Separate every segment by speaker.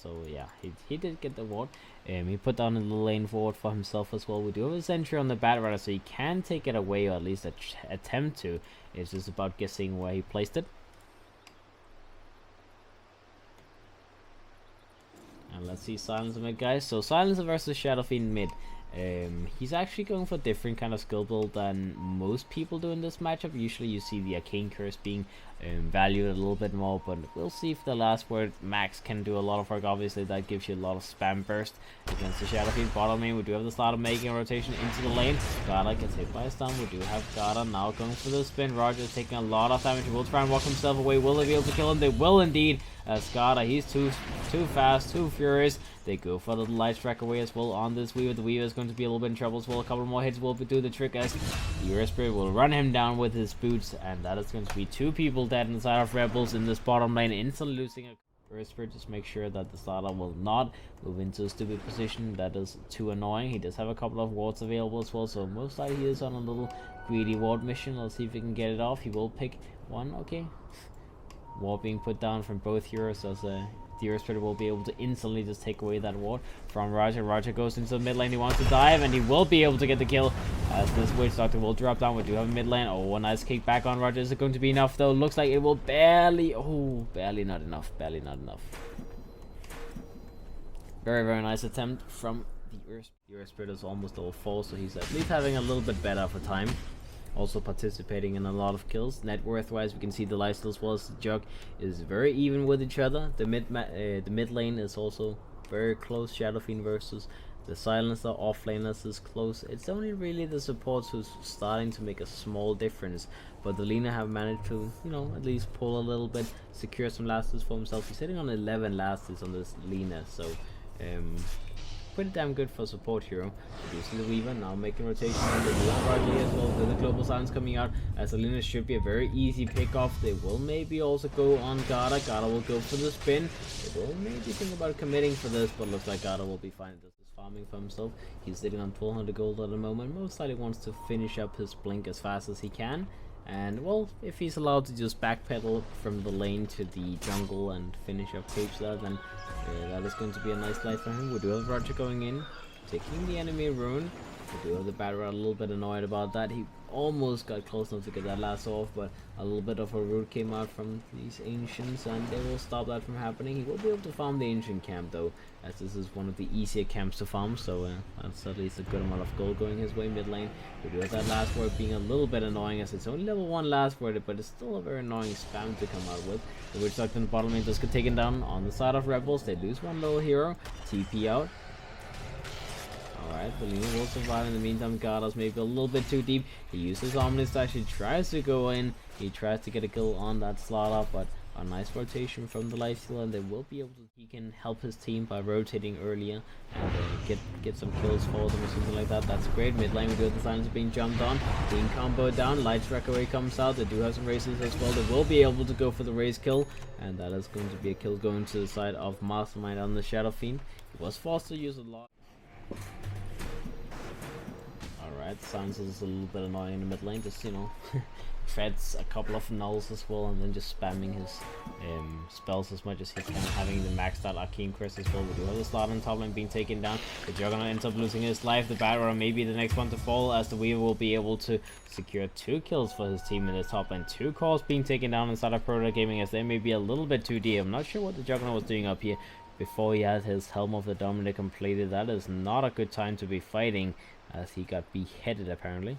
Speaker 1: well. So yeah, he did get the ward. He put down a little lane forward for himself as well. We do have a sentry on the bat rather, so he can take it away, or at least attempt to. It's just about guessing where he placed it. And let's see Silencer mid, guys. So Silencer versus Shadow Fiend mid. He's actually going for a different kind of skill build than most people do in this matchup. Usually you see the Arcane Curse being valued a little bit more, but we'll see if the last word Max can do a lot of work. Obviously that gives you a lot of spam burst against the Shadow Fiend bottom lane. We do have the start of making a rotation into the lane. Garter gets hit by a stun. We do have Garter now going for the spin. Roger is taking a lot of damage. He will try and walk himself away. Will they be able to kill him? They will indeed. As Garter, he's too fast, too furious. They go for the light strike away as well on this Weaver. The Weaver is going to be a little bit in trouble as well. A couple more hits will do the trick, as the Earth Spirit will run him down with his boots, and that is going to be 2 people dead inside of Rebels in this bottom lane, instantly losing a Earth Spirit. Just make sure that the starter will not move into a stupid position that is too annoying. He does have a couple of wards available as well, so most likely he is on a little greedy ward mission. Let's see if he can get it off. He will pick one. Okay. Ward being put down from both heroes, as the Earth Spirit will be able to instantly just take away that ward from Roger. Roger goes into the mid lane. He wants to dive, and he will be able to get the kill as this Witch Doctor will drop down. We do have a mid lane. Oh, a nice kick back on Roger. Is it going to be enough though? Looks like it will barely. Oh, barely not enough. Barely not enough. Very, very nice attempt from the Earth. The Earth Spirit is almost all full, so he's at least having a little bit better for time. Also participating in a lot of kills. Net worth wise, we can see the lifesteal as well as the Jug is very even with each other. The mid lane is also very close. Shadow Fiend versus the Silencer. Off laners is close. It's only really the supports who's starting to make a small difference, but the Lina have managed to, you know, at least pull a little bit, secure some lasters for himself. He's sitting on 11 lasters on this Lina, so pretty damn good for support hero. Using the Weaver, now making rotation on the Roger as well. The global silence coming out, as Alina should be a very easy pick off. They will maybe also go on Garter. Garter will go for the spin. They will maybe think about committing for this, but looks like Garter will be fine. This is farming for himself. He's sitting on 1200 gold at the moment. Most likely wants to finish up his blink as fast as he can. And well, if he's allowed to just backpedal from the lane to the jungle and finish up Cage there, then that is going to be a nice life for him. We do have Roger going in, taking the enemy rune. We do have the Batterer a little bit annoyed about that. He almost got close enough to get that last off, but a little bit of a root came out from these Ancients, and they will stop that from happening. He will be able to farm the Ancient camp though, as this is one of the easier camps to farm, so that's at least a good amount of gold going his way mid lane. We do have that last word being a little bit annoying, as it's only level 1 last word, but it's still a very annoying spam to come out with. The Witch Doctor in the bottom lane does get taken down on the side of Rebels. They lose one little hero, TP out. Alright, Belina will survive. In the meantime, Garter's maybe a little bit too deep. He uses Omnis Dash. He tries to go in. He tries to get a kill on that slaughter, but a nice rotation from the lifesteal, and they will be able to. He can help his team by rotating earlier and get some kills for them or something like that. That's great. Mid lane, we do have the Silence being jumped on, being comboed down. Light Strike away comes out. They do have some races as well. They will be able to go for the raise kill, and that is going to be a kill going to the side of Mastermind on the Shadow Fiend. He was forced to use a lot. Alright, Silence is a little bit annoying in the mid lane, just, you know, treads a couple of nulls as well, and then just spamming his spells as much as he can, having the maxed out Arcane Curse as well. We do have the slot on top lane being taken down. The Juggernaut ends up losing his life. The Batterer may be the next one to fall, as the Weaver will be able to secure 2 kills for his team in the top lane. 2 calls being taken down inside of Prodota Gaming, as they may be a little bit too deep. I'm not sure what the Juggernaut was doing up here before he had his Helm of the Dominant completed. That is not a good time to be fighting, as he got beheaded apparently.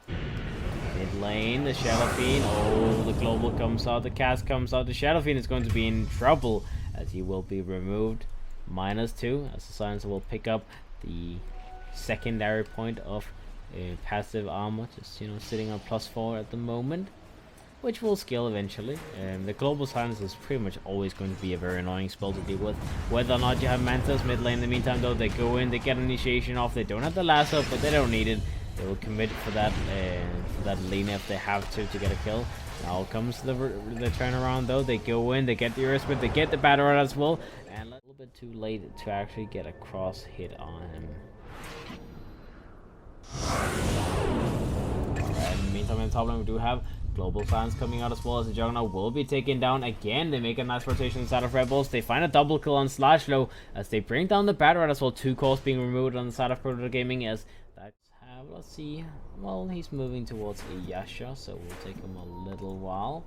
Speaker 1: Mid lane, the Shadow Fiend. Oh, the global comes out, the cast comes out. The Shadow Fiend is going to be in trouble, as he will be removed. -2, as the Silencer will pick up the secondary point of passive armor, just, you know, sitting on +4 at the moment, which will scale eventually. The global silence is pretty much always going to be a very annoying spell to deal with, whether or not you have Mantas. Mid lane in the meantime though, they go in, they get initiation off. They don't have the lasso, but they don't need it. They will commit for that Lina if they have to get a kill. Now comes the turnaround though. They go in, they get the Earth Spirit, they get the Batterer as well, and a little bit too late to actually get a cross hit on him. Alright, in the meantime in the top lane we do have Global Silence coming out as well, as the Juggernaut will be taken down again. They make a nice rotation inside of Red Bulls. They find a double kill on shachlo as they bring down the Bat Rat as well. 2 calls being removed on the side of Prodota Gaming as that let's see. Well, he's moving towards a Yasha, so we'll take him a little while.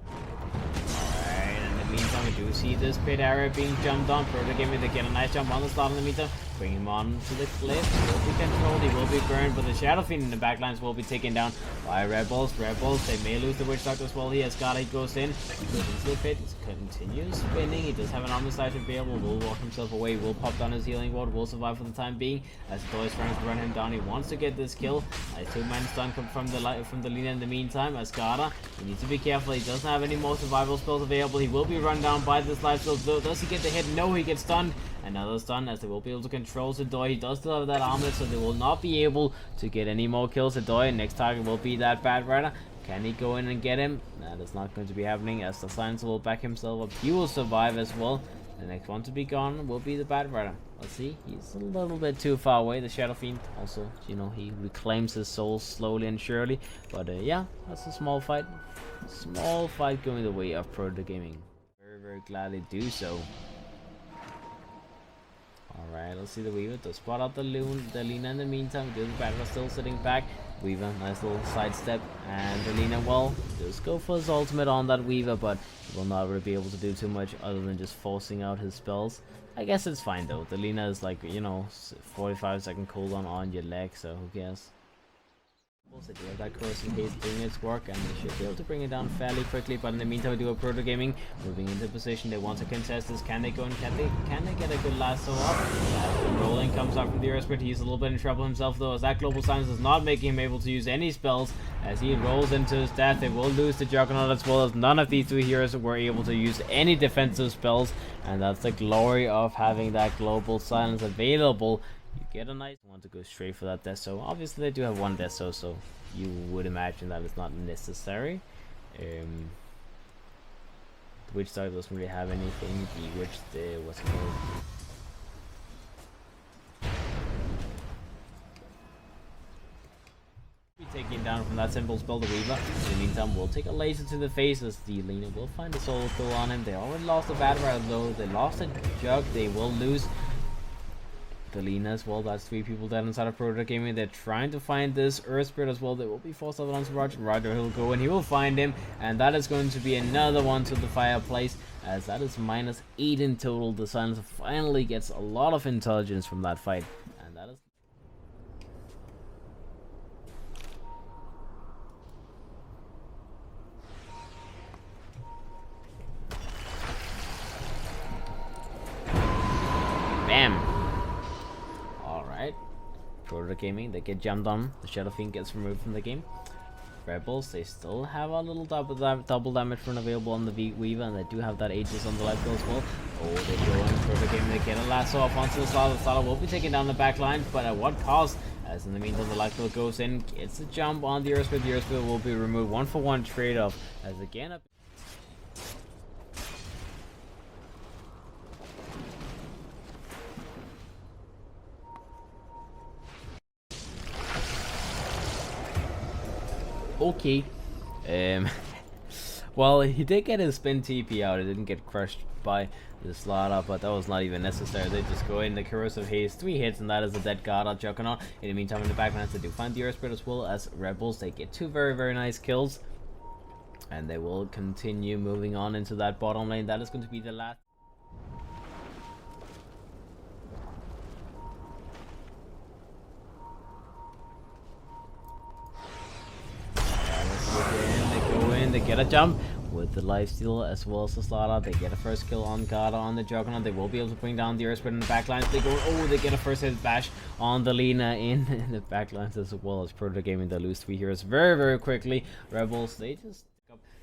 Speaker 1: Alright, in the meantime, we do see this pit area being jumped on. Prodota Gaming, they get a nice jump on the slot in the meantime. Bring him on to the cliff. He will be controlled, he will be burned, but the Shadow Fiend in the backlines will be taken down by Red Bulls. Red Bulls, they may lose the Witch Doctor as well. He has got it, he goes in, goes into the pit, he continues spinning. He does have an Omnicide available, will walk himself away, will pop down his healing ward, will survive for the time being. As Sedoy is trying to run him down, he wants to get this kill. A 2-man stun from the Lina in the meantime. As SKOROKHOD, he needs to be careful, he doesn't have any more survival spells available. He will be run down by this life steal. Does he get the hit? No, he gets stunned. Another stun as they will be able to control Sedoy. He does still have that armlet, so they will not be able to get any more kills. Sedoy, next target will be that Bat Rat. Can he go in and get him? That is not going to be happening, as the Silencer will back himself up. He will survive as well. The next one to be gone will be the Bat Rat. Let's see, he's a little bit too far away. The Shadow Fiend also, you know, he reclaims his soul slowly and surely. But yeah, that's a small fight. Small fight going the way of Prodota Gaming. Very, very glad they do so. Alright, let's see the Weaver to spot out the Lina in the meantime. The Battle still sitting back. Weaver, nice little sidestep. And the Lina, well, just go for his ultimate on that Weaver, but he will not really be able to do too much other than just forcing out his spells. I guess it's fine though. The Lina is like, you know, 45-second cooldown on your leg, so who cares? Also do have that corrosive haste doing its work, and they should be able to bring it down fairly quickly. But in the meantime, we do have Prodota Gaming moving into position. They want to contest this. Can they go and can they get a good lasso up? The rolling comes out from the Earth Spirit. He's a little bit in trouble himself though, as that Global Silence is not making him able to use any spells. As he rolls into his death, they will lose the Juggernaut as well, as none of these 3 heroes were able to use any defensive spells, and that's the glory of having that Global Silence available. You get a nice one to go straight for that Deso. Obviously they do have 1 Deso, so you would imagine that it's not necessary. The Witch Doctor doesn't really have anything. The Witch, what's it called? Taking down from that simple spell, the Weaver. In the meantime, we'll take a laser to the face as the Lina will find a soul kill on him. They already lost the Bat Rat though. They lost a Jug. They will lose the Lina as well. That's 3 people dead inside of Prodota Gaming. They're trying to find this Earth Spirit as well. They will be forced out onto Roger. Roger, he'll go and he will find him, and that is going to be another one to the fireplace, as that is -8 in total. The Silencer finally gets a lot of intelligence from that fight, and that is bam. Alright. Prodota Gaming, they get jumped on. The Shadow Fiend gets removed from the game. Red Bulls, they still have a little double damage run available on the Weaver, and they do have that Aegis on the life kill as well. Oh, they go in Prodota Gaming, they get a lasso off onto the Sala. The Sala will be taking down the back line, but at what cost? As in the meantime, the life kill goes in, gets a jump on the Earth Spirit. The Earth Spirit will be removed. 1-for-1 trade-off, as again up. Okay. Well, he did get his spin TP out. He didn't get crushed by the slaughter, but that was not even necessary. They just go in the corrosive haste, 3 hits, and that is a dead Garter Juggernaut. In the meantime, in the background, they do find the Earth Spirit as well as Red Bulls. They get 2 very, very nice kills, and they will continue moving on into that bottom lane. That is going to be the last. They get a jump with the lifesteal as well as the slaughter. They get a first kill on Garter on the Juggernaut. They will be able to bring down the Earth Spirit in the backlines. They go, oh, they get a first hit bash on the Lina in the backlines as well as Prodota Gaming. They lose 3 heroes very, very quickly. Red Bulls, they just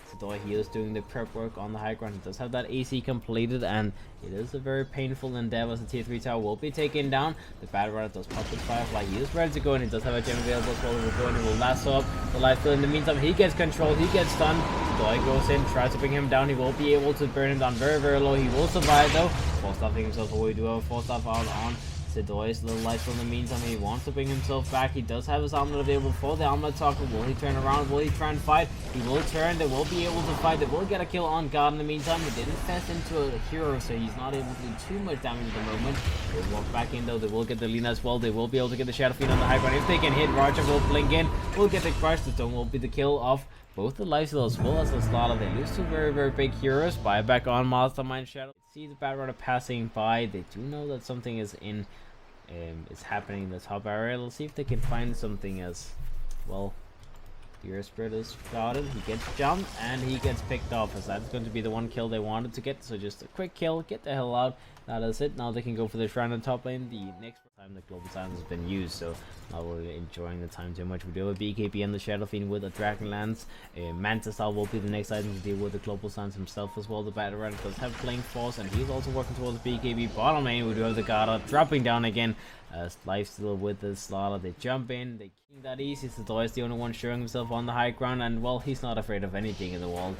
Speaker 1: Sedoy, he is doing the prep work on the high ground. He does have that AC completed, and it is a very painful endeavor as the tier 3 tower will be taken down. The Bat Rat does pop with Firefly. He is ready to go, and he does have a gem available as well. He will go and he will lasso up the life steal. In the meantime, he gets controlled, he gets stunned. Sedoy goes in, tries to bring him down. He will be able to burn him down very, very low. He will survive though. Force staffing himself away. We do have a force staff out on Sedoy's little life in the meantime. He wants to bring himself back. He does have his armlet available for the armlet talker. Will he turn around? Will he try and fight? He will turn. They will be able to fight. They will get a kill on guard in the meantime. He didn't fast into a hero, so he's not able to do too much damage at the moment. They'll walk back in though. They will get the Lina as well. They will be able to get the Shadow Fiend on the high ground. If they can hit, Roger will blink in. Will get the crush. The stone will be the kill of both the lifesteal as well as the slaughter. They lose two very big heroes. Buyback on Mastermind Shadow. See the Batrider passing by. They do know that something is happening in the top area. Let's see if they can find something as well. The Earth Spirit is spotted. He gets jumped and he gets picked off, as that's going to be the one kill they wanted to get. So just a quick kill, get the hell out. That is it. Now they can go for the shrine on top lane. The next time the global silence has been used, so not really enjoying the time too much. We do have a BKB and the Shadow Fiend with a Dragonlance. Mantis will be the next item to deal with the global silence himself as well. The Batrider does have playing force, and he's also working towards the BKB bottom lane. We do have the Garter dropping down again. Lifesteal with the slaughter. They jump in. They king that easy. Sedoy is the only one showing himself on the high ground, and well, he's not afraid of anything in the world.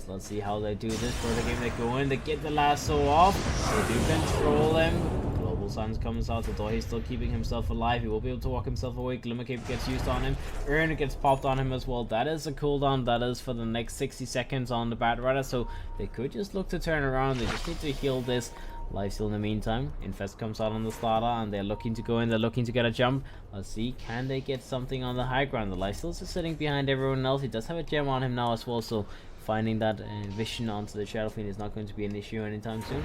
Speaker 1: Let's see how they do this for the game. They go in, they get the lasso off, they do control him. Global Silence comes out, Sedoy he's still keeping himself alive. He will be able to walk himself away. Glimmer Cape gets used on him. Urn gets popped on him as well. That is a cooldown. That is for the next 60 seconds on the Batrider, so they could just look to turn around. They just need to heal this. Lifesteal in the meantime. Infest comes out on the slaughter and they're looking to go in. They're looking to get a jump. Let's see, can they get something on the high ground? The Lifesteal is sitting behind everyone else. He does have a gem on him now as well, so finding that vision onto the Shadow Fiend is not going to be an issue anytime soon.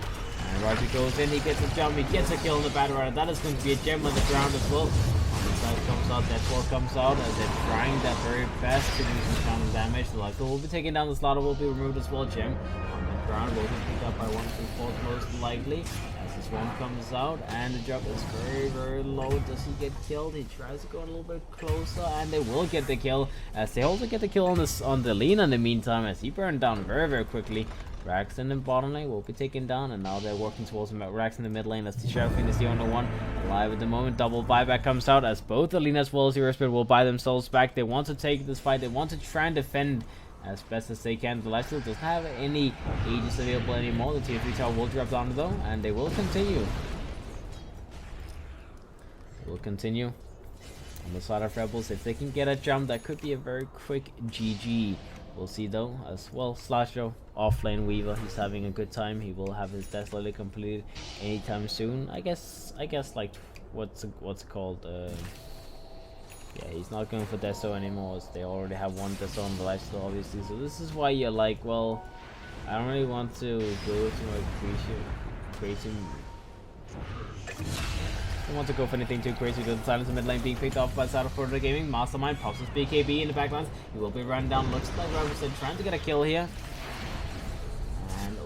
Speaker 1: And Roger goes in, he gets a jump, he gets a kill in the Batrider. That is going to be a gem on the ground as well. Side comes out, that wall comes out as they're trying that very fast to do some counter damage. The Lifesteal will be taken down, the slaughter will be removed as well. Gem on the ground will be picked up by 1-2-4 most likely. As this one comes out and the drop is very low. Does he get killed? He tries to go a little bit closer and they will get the kill. As they also get the kill on the Lina in the meantime, as he burned down very quickly. Rax in the bottom lane will be taken down, and now they're working towards him. Rax in the mid lane as the Shadow Fiend is the only one alive at the moment. Double buyback comes out as both the Lina as well as the Earth Spirit will buy themselves back. They want to take this fight. They want to try and defend as best as they can. The Lifesteal doesn't have any Aegis available anymore. The tier 3 tower will drop down though, and they will continue. They will continue on the side of Rebels. If they can get a jump, that could be a very quick GG. We'll see though, as well. Slasho, offlane Weaver, he's having a good time. He will have his Death Lily completed anytime soon. I guess like what's it called? Yeah, he's not going for Deso anymore, as they already have one Deso on the Lifesteal, obviously. So this is why you're like, well, I don't really want to go to my crazy. I don't want to go for anything too crazy with the silence in mid lane being picked off by the side of Prodota Gaming. Mastermind pops his BKB in the backlands. He will be run down. Looks like Robertson trying to get a kill here. And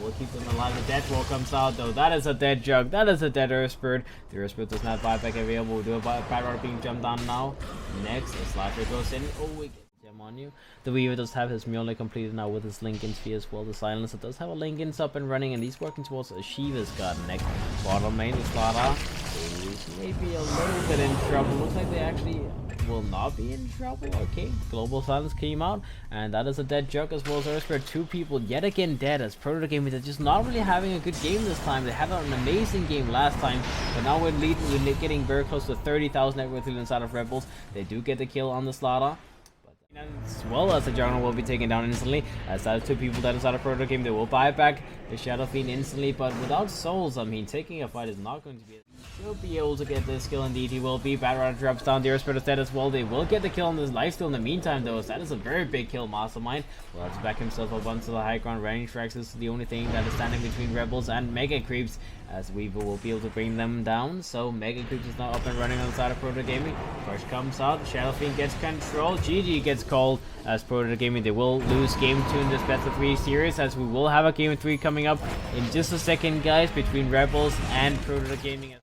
Speaker 1: we'll keep them alive. The death wall comes out though. That is a dead jug. That is a dead Earth Spirit. The Earth Spirit does not buy back available. We do a Batrider being jumped down now. Next, the Slasher goes in. Oh, we get gem on you. The Weaver does have his Mjolnir completed now with his Lincoln Sphere as well. The Silencer does have a Lincoln's up and running, and he's working towards a Shiva's God next. Bottom lane, the Slaughter is maybe a little bit in trouble. Looks like they actually will not be in trouble. Okay, Global Silence came out, and that is a dead jug as well as Earth Spirit. Two people yet again dead as Prodota Gaming. They're just not really having a good game this time. They had an amazing game last time, but now we're getting very close to 30,000 net worth inside of Rebels. They do get the kill on the Slaughter, as well as the Juggernaut will be taken down instantly. As that two people that is out of Prodota Game, they will buy back the Shadow Fiend instantly, but without souls, I mean, taking a fight is not going to be. He'll be able to get this kill indeed. He will be. Batrider drops down. The Earth Spirit is dead as well. They will get the kill on this Lifesteal in the meantime, though. So that is a very big kill, Mastermind. Will have to back himself up onto the high ground. Range Rex is the only thing that is standing between Rebels and Mega Creeps, as Weaver will be able to bring them down. So Mega Creeps is now up and running on the side of Prodota Gaming. Crush comes out. Shadow Fiend gets control. GG gets called as Prodota Gaming. They will lose game 2 in this best of 3 series, as we will have a game 3 coming up in just a second, guys, between Rebels and Prodota Gaming.